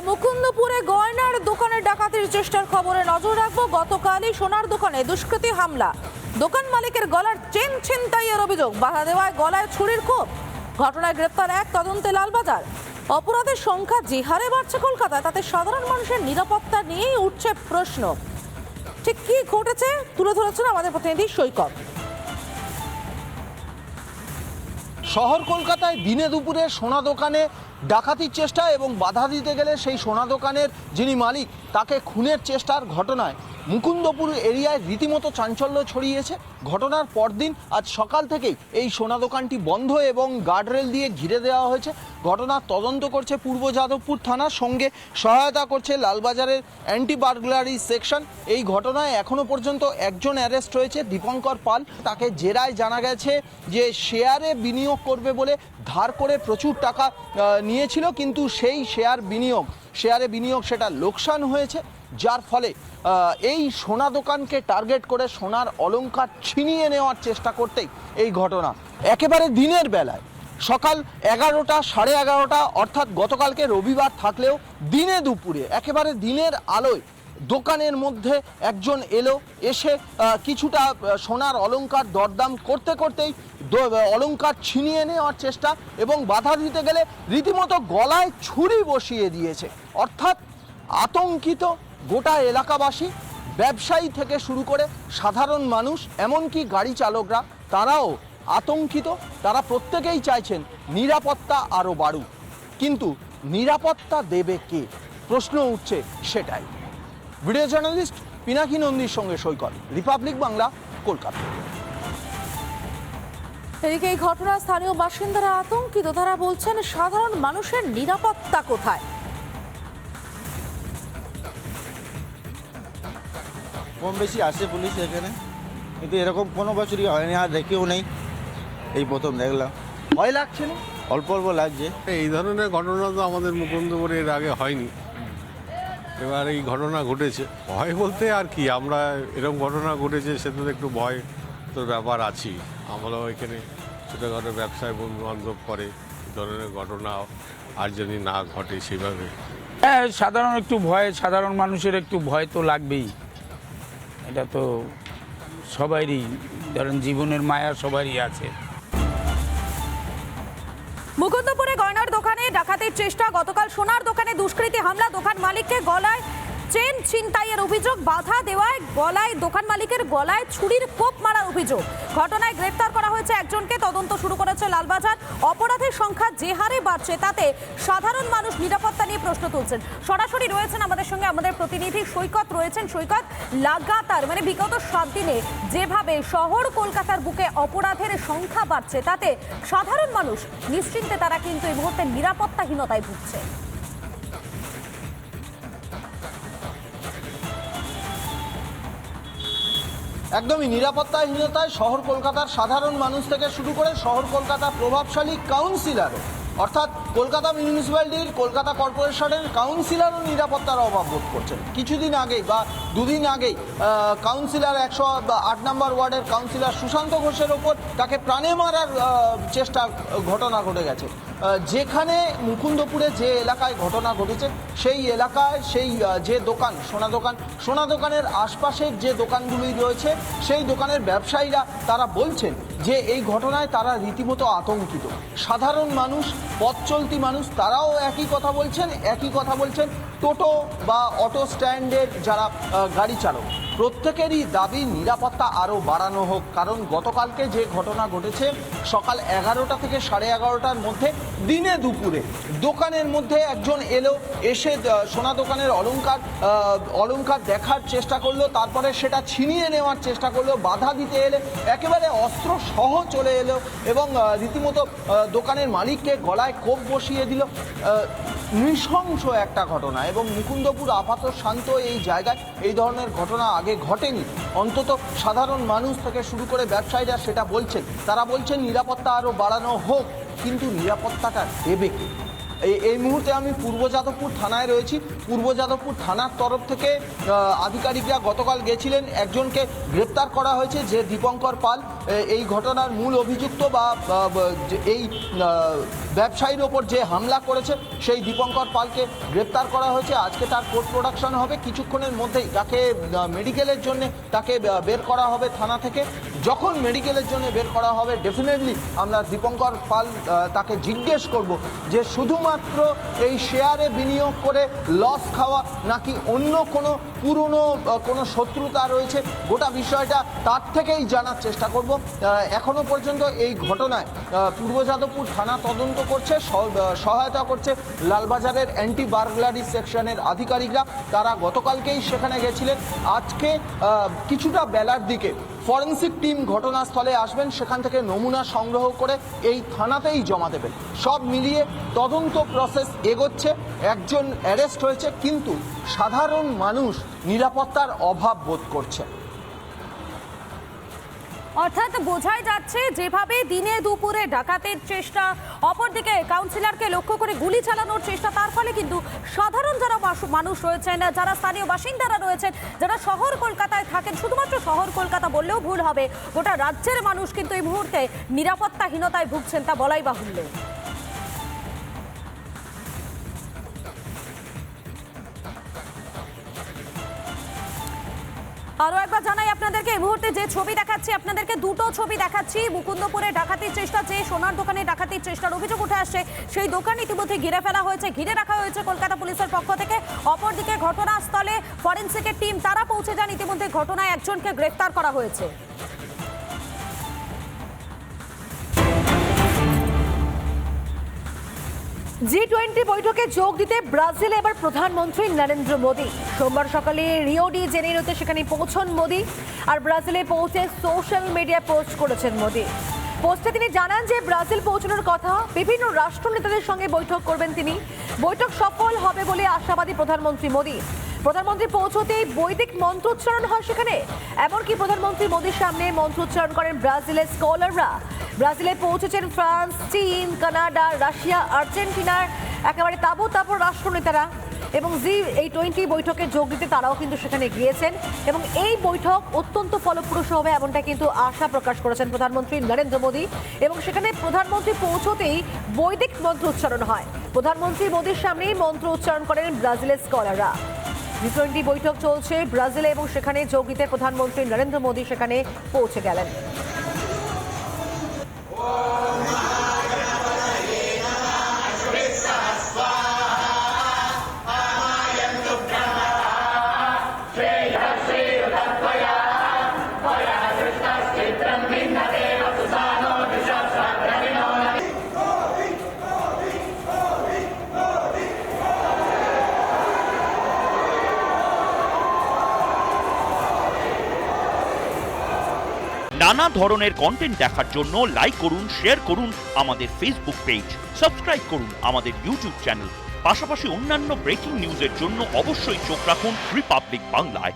মুকুন্দপুরে গয়নার দোকানে ডাকাতির চেষ্টার খবরে নজর রাখবো। গতকালই সোনার দোকানে দুষ্কৃতী হামলা, দোকান মালিকের গলার চেন ছিনতাইয়ের অভিযোগ, বাধা দেওয়ায় গলায় ছুরির কোপ। ঘটনায় গ্রেপ্তার এক, তদন্তে লালবাজার। অপরাধের সংখ্যা যে হারে বাড়ছে কলকাতায়, তাতে সাধারণ মানুষের নিরাপত্তা নিয়েই উঠছে প্রশ্ন। ঠিক কি ঘটেছে তুলে ধরেছেন আমাদের প্রতিনিধি সৈকত। শহর কলকাতায় দিনে দুপুরে সোনা দোকানে ডাকাতির চেষ্টা এবং বাধা দিতে গেলে সেই সোনা দোকানের যিনি মালিক তাকে খুনের চেষ্টার ঘটনায় মুকুন্দপুর এরিয়ায় রীতিমতো চাঞ্চল্য ছড়িয়েছে। ঘটনার পরদিন আজ সকাল থেকেই এই সোনা দোকানটি বন্ধ এবং গার্ডরেল দিয়ে ঘিরে দেওয়া হয়েছে। ঘটনার তদন্ত করছে পূর্ব যাদবপুর থানার, সঙ্গে সহায়তা করছে লালবাজারের অ্যান্টি বার্গলারি সেকশন। এই ঘটনায় এখনও পর্যন্ত একজন অ্যারেস্ট হয়েছে, দীপঙ্কর পাল। তাকে জেরায় জানা গেছে যে শেয়ারে বিনিয়োগ করবে বলে ধার করে প্রচুর টাকা নিয়েছিল, কিন্তু সেই শেয়ারে বিনিয়োগ সেটা লোকসান হয়েছে, যার ফলে এই সোনা দোকানকে টার্গেট করে সোনার অলংকার ছিনিয়ে নেওয়ার চেষ্টা করতেই এই ঘটনা। একেবারে দিনের বেলায় সকাল 11টা, 11:30, অর্থাৎ গতকালকে রবিবার থাকলেও দিনে দুপুরে একেবারে দিনের আলোয় দোকানের মধ্যে একজন এলো, এসে কিছুটা সোনার অলংকার দরদাম করতে করতেই অলংকার ছিনিয়ে নেওয়ার চেষ্টা এবং বাধা দিতে গেলে রীতিমতো গলায় ছুরি বসিয়ে দিয়েছে। অর্থাৎ আতঙ্কিত গোটা এলাকাবাসী, ব্যবসায়ী থেকে শুরু করে সাধারণ মানুষ, এমনকি গাড়ি চালকরা, তারাও আতঙ্কিত। তারা প্রত্যেকেই চাইছেন নিরাপত্তা আরও বাড়ুক, কিন্তু নিরাপত্তা দেবে কে? প্রশ্ন উঠছে সেটাই। ভিডিও জার্নালিস্ট পিনাকি নন্দীর সঙ্গে সৈকত, রিপাবলিক বাংলা, কলকাতা। এদিকে এই ঘটনায় স্থানীয় বাসিন্দারা আতঙ্কিত। তারা বলছেন, সাধারণ মানুষের নিরাপত্তা কোথায়? কম বেশি আসে পুলিশ এখানে, কিন্তু এরকম কোনো বছরই হয়নি, আর দেখেও নেই, এই প্রথম দেখলাম। ভয় লাগছে না? অল্প অল্প লাগছে। এই ধরনের ঘটনা তো আমাদের মুকুন্দপুরে এর আগে হয়নি, এবার এই ঘটনা ঘটেছে। ভয় বলতে আর কি, আমরা এরকম ঘটনা ঘটেছে সেটা তো একটু ভয় তো ব্যাপার আছেই। আমরাও এখানে ছোটোখাটো ব্যবসায় বন্ধু বান্ধব করে এই ধরনের ঘটনা আর যদি না ঘটে সেভাবে। হ্যাঁ, সাধারণ মানুষের একটু ভয় তো লাগবেই। এটা তো সবারই, ধরেন জীবনের মায়া সবারই আছে। মুকুন্দপুরে গয়নার দোকানে ডাকাতির চেষ্টা, গতকাল সোনার দোকানে দুষ্কৃতী হামলা, দোকান মালিককে গলায় চেন ছিনতাইয়ের অভিযোগ, বাধা দেওয়ায় দোকান মালিকের গলায় ছুরির কোপ মারার অভিযোগ। ঘটনায় গ্রেফতার করা হয়েছে একজনকে, তদন্ত শুরু করেছে লালবাজার। অপরাধের সংখ্যা যে হারে বাড়ছে, তাতে সাধারণ মানুষ নিরাপত্তা নিয়ে প্রশ্ন তুলছেন। সরাসরি রয়েছেন আমাদের সঙ্গে আমাদের প্রতিনিধি সৈকত রয়েছেন। সৈকত, লাগাতার বিগত 7 দিনে যেভাবে শহর কলকাতার বুকে অপরাধের সংখ্যা বাড়ছে, তাতে সাধারণ মানুষ নিশ্চিন্তে, তারা কিন্তু এই মুহূর্তে নিরাপত্তাহীনতায় ভুগছে। একদমই নিরাপত্তাহীনতায় শহর কলকাতার সাধারণ মানুষ থেকে শুরু করে শহর কলকাতার প্রভাবশালী কাউন্সিলরও, অর্থাৎ কলকাতা মিউনিসিপ্যালিটির, কলকাতা কর্পোরেশনের কাউন্সিলরও নিরাপত্তার অভাব বোধ করছেন। কিছুদিন আগেই বা দুদিন আগেই কাউন্সিলর 108 নম্বর ওয়ার্ডের কাউন্সিলর সুশান্ত ঘোষের ওপর তাকে প্রাণে মারার চেষ্টার ঘটনা ঘটে গেছে। যেখানে মুকুন্দপুরে যে এলাকায় ঘটনা ঘটেছে, সেই এলাকায় সেই যে দোকান, সোনা দোকানের আশপাশের যে দোকানগুলি রয়েছে, সেই দোকানের ব্যবসায়ীরা তারা বলছেন যে এই ঘটনায় তারা রীতিমতো আতঙ্কিত। সাধারণ মানুষ, পথ চলতি মানুষ, তারাও একই কথা বলছেন। টোটো বা অটো স্ট্যান্ডের যারা গাড়ি চালক, প্রত্যেকেরই দাবি নিরাপত্তা আরও বাড়ানো হোক। কারণ গতকালকে যে ঘটনা ঘটেছে, সকাল 11টা থেকে 11:30টার মধ্যে দিনে দুপুরে দোকানের মধ্যে একজন এলো, এসে সোনা দোকানের অলংকার দেখার চেষ্টা করলো, তারপরে সেটা ছিনিয়ে নেওয়ার চেষ্টা করলো। বাধা দিতে এলে একেবারে অস্ত্র সহ চলে এলো এবং রীতিমতো দোকানের মালিককে গলায় কোপ বসিয়ে দিল। নৃশংস একটা ঘটনা, এবং মুকুন্দপুর আপাতত শান্ত এই জায়গায় এই ধরনের ঘটনা আগে ঘটেনি। অন্তত সাধারণ মানুষ থেকে শুরু করে ব্যবসায়ীরা সেটা বলছেন। তারা বলছেন নিরাপত্তা আরও বাড়ানো হোক, কিন্তু নিরাপত্তাটা দেবে কে? এই মুহূর্তে আমি পূর্ব যাদবপুর থানায় রয়েছি। পূর্ব যাদবপুর থানার তরফ থেকে আধিকারিকরা গতকাল গেছিলেন, একজনকে গ্রেপ্তার করা হয়েছে যে দীপঙ্কর পাল, এই ঘটনার মূল অভিযুক্ত বা এই ব্যবসায়ীর ওপর যে হামলা করেছে সেই দীপঙ্কর পালকে গ্রেপ্তার করা হয়েছে। আজকে তার কোর্ট প্রোডাকশন হবে, কিছুক্ষণের মধ্যেই তাকে মেডিকেলের জন্য তাকে বের করা হবে থানা থেকে। যখন মেডিকেলের জন্য বের করা হবে ডেফিনেটলি আমরা দীপঙ্কর পাল তাকে জিজ্ঞেস করব যে শুধুমাত্র এই শেয়ারে বিনিয়োগ করে লস খাওয়া নাকি অন্য কোনো পুরনো কোনো শত্রুতা রয়েছে, গোটা বিষয়টা তার থেকেই জানার চেষ্টা করব। এখনো পর্যন্ত এই ঘটনায় পূর্ব যাদবপুর থানা তদন্ত করছে, সহায়তা করছে লালবাজারের অ্যান্টি বার্গলারি সেকশনের আধিকারিকরা। তারা গতকালকেই সেখানে গেছিলেন। আজকে কিছুটা বেলার দিকে ফরেন্সিক টিম ঘটনাস্থলে আসবেন, সেখান থেকে নমুনা সংগ্রহ করে এই থানাতেই জমা দেবেন। সব মিলিয়ে তদন্ত প্রসেস এগোচ্ছে, একজন অ্যারেস্ট হয়েছে, কিন্তু সাধারণ মানুষ নিরাপত্তার অভাব বোধ করছে। অর্থাৎ বোঝাই যাচ্ছে যেভাবে দিনে দুপুরে ডাকাতের চেষ্টা, অপরদিকে কাউন্সিলরকে লক্ষ্য করে গুলি চালানোর চেষ্টা, তার ফলে কিন্তু সাধারণ যারা মানুষ রয়েছেন, যারা স্থানীয় বাসিন্দারা রয়েছেন, যারা শহর কলকাতায় থাকেন, শুধুমাত্র শহর কলকাতা বললেও ভুল হবে, গোটা রাজ্যের মানুষ কিন্তু এই মুহূর্তে নিরাপত্তাহীনতায় ভুগছেন, তা বলাই বাহুল্য। আরো একবার জানাই আপনাদেরকে, এই মুহূর্তে যে ছবি দেখাচ্ছি আপনাদেরকে, দুটো ছবি দেখাচ্ছি। মুকুন্দপুরে ডাকাতির চেষ্টা, যে সোনার দোকানে ডাকাতির চেষ্টার অভিযোগ উঠে আসছে, সেই দোকান ইতিমধ্যে ঘিরে ফেলা হয়েছে, ঘিরে রাখা হয়েছে কলকাতা পুলিশের পক্ষ থেকে। অপরদিকে ঘটনাস্থলে ফরেন্সিকের টিম তারা পৌঁছে যান, ইতিমধ্যে ঘটনায় একজনকে গ্রেফতার করা হয়েছে। G20 বৈঠকে যোগ দিতে ব্রাজিলে এবার প্রধানমন্ত্রী নরেন্দ্র মোদী। সোমবার সকালে রিও ডি জেনেরোতে সেখানে পৌঁছন মোদী, আর ব্রাজিলে পৌঁছে সোশ্যাল মিডিয়ায় পোস্ট করেছেন মোদী। পোস্টে তিনি জানান যে ব্রাজিল পৌঁছানোর কথা, বিভিন্ন রাষ্ট্র নেতাদের সঙ্গে বৈঠক করবেন তিনি। বৈঠক সফল হবে বলে আশাবাদী প্রধানমন্ত্রী মোদী। প্রধানমন্ত্রী পৌঁছতেই বৈদিক মন্ত্রোচ্চারণ হয় সেখানে, এমনকি প্রধানমন্ত্রী মোদীর সামনে মন্ত্রোচ্চারণ করেন ব্রাজিলের স্কলাররা। ব্রাজিলে পৌঁছেছেন ফ্রান্স, চীন, কানাডা, রাশিয়া, আর্জেন্টিনার একেবারে তাবড় রাষ্ট্রনেতারা, এবং G20 বৈঠকে যোগ দিতে তারাও কিন্তু সেখানে গিয়েছেন, এবং এই বৈঠক অত্যন্ত ফলপ্রসূ হবে এমনটা কিন্তু আশা প্রকাশ করেছেন প্রধানমন্ত্রী নরেন্দ্র মোদী। এবং সেখানে প্রধানমন্ত্রী পৌঁছতেই বৈদিক মন্ত্র উচ্চারণ হয়। প্রধানমন্ত্রী মোদীর সামনেই মন্ত্র উচ্চারণ করেন ব্রাজিলের স্কলাররা। G20 বৈঠক চলছে ব্রাজিলে, এবং সেখানে যোগ দিতে প্রধানমন্ত্রী নরেন্দ্র মোদী সেখানে পৌঁছে গেলেন। নানা ধরনের কন্টেন্ট দেখার জন্য লাইক করুন, শেয়ার করুন আমাদের ফেসবুক পেজ, সাবস্ক্রাইব করুন আমাদের ইউটিউব চ্যানেল। পাশাপাশি অন্যান্য ব্রেকিং নিউজের জন্য অবশ্যই চোখ রাখুন রিপাবলিক বাংলায়।